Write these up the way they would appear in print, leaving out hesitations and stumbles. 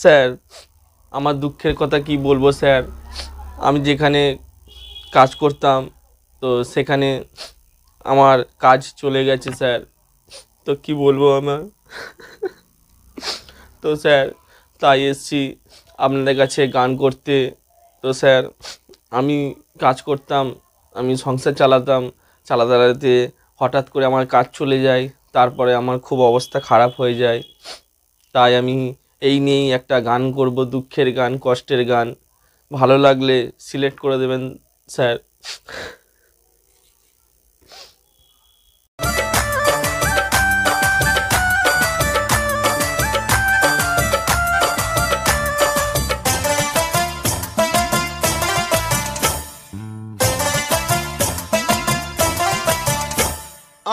Sir আমার দুঃখের কথা কি বলবো স্যার, আমি যেখানে কাজ করতাম তো সেখানে আমার কাজ চলে গেছে স্যার। তো কি বলবো আমার তো স্যার তাই এসছি আপনাদের কাছে গান করতে। তো স্যার আমি কাজ করতাম, আমি সংসার চালাতাম, চালাতে চালাতে হঠাৎ করে আমার কাজ চলে যায়, তারপরে আমার খুব অবস্থা খারাপ হয়ে যায়। তাই আমি এই নিয়েই একটা গান করব, দুঃখের গান, কষ্টের গান। ভালো লাগলে সিলেক্ট করে দেবেন স্যার।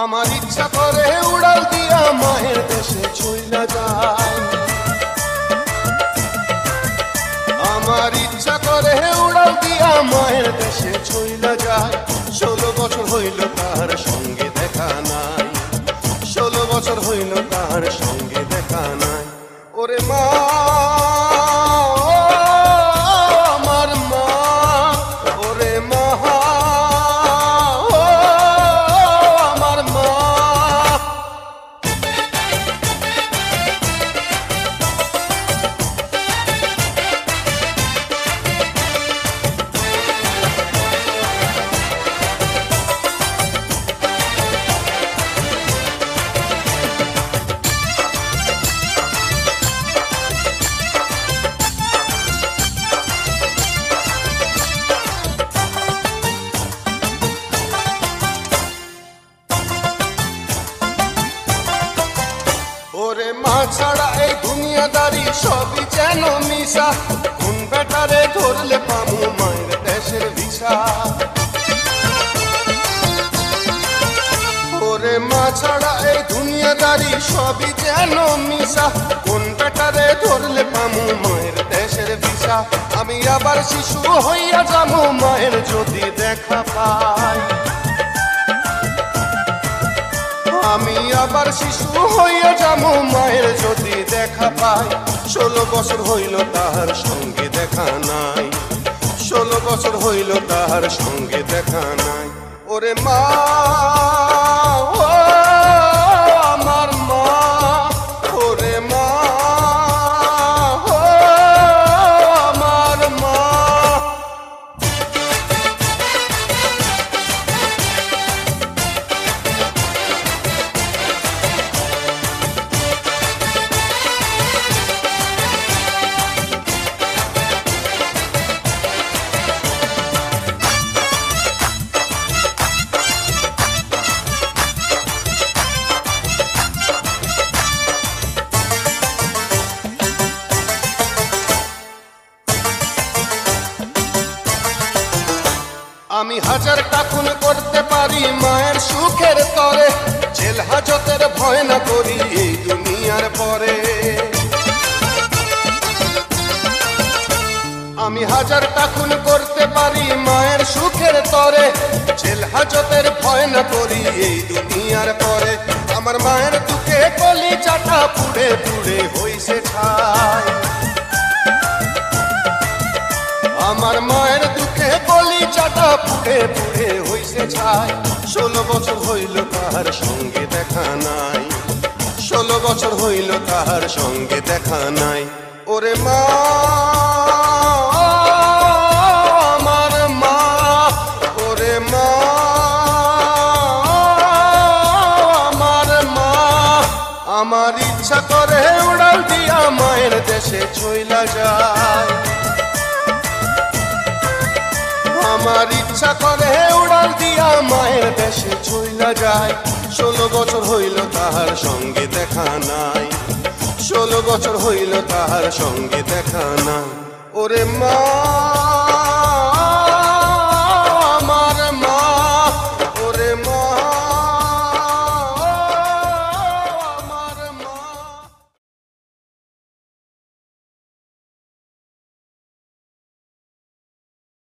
আমার ইচ্ছা করে উড়াল দিয়া মায়ের দেশে চইলা যায়, আমার ইচ্ছা করে উড়াল দিয়া মায়ের দেশে চইলা যায়। 16 বছর হইল তার সঙ্গে দেখা নাই, 16 বছর হইল তার সঙ্গে দেখা নাই। ওরে মা আমার মা, ওরে মা আমার মা। ওরে মা ছাড়া এই দুনিয়াদারি সবই যেন মিশা, কোন বেটারে ধরলে পামু মায়ের দেশের ভিসা। ওরে মা ছাড়া এই দুনিয়াদারি সবই যেন মিশা, কোন বেটারে ধরলে পামু মায়ের দেশের ভিসা। আমি আবার শিশু হইয়া যাবো মায়ের যদি দেখা পাই, আমি আবার শিশু হইয়া যাবো মায়ের যদি দেখা পাই। 16 বছর হইল তাহার সঙ্গে দেখা নাই, 16 বছর হইল তাহার সঙ্গে দেখা নাই। ওরে মা ও আমার মা, ওরে মা ও আমার মা। আমি হাজারটা খুন করতে পারি মায়ের সুখের তরে, জেল হাজতের ভয় না করি এই দুনিয়ার পরে। আমি হাজারটা খুন করতে পারি মায়ের সুখের তরে, জেল হাজতের ভয় না করি এই দুনিয়ার পরে। আমার মায়ের দুঃখে কলিজাটা পুড়ে পুড়ে হইছে ছাই, আমার মায়ের দুঃখে কলিজাটা পুড়ে পুড়ে হইছে ছাই। 16 বছর হইল তাহার সঙ্গে দেখা নাই, 16 বছর হইল তাহার সঙ্গে দেখা নাই। ওরে মা আমার মা, ওরে মা আমার মা। আমার ইচ্ছা করে উড়াল দিয়া মায়ের দেশে চইলা যায়, আমার ইচ্ছা করে উড়াল দিয়া মায়ের দেশে চইলা যায়। 16 বছর হইল তাহার সঙ্গে দেখা নাই, 16 বছর হইল তাহার সঙ্গে দেখা নাই। ওরে মা।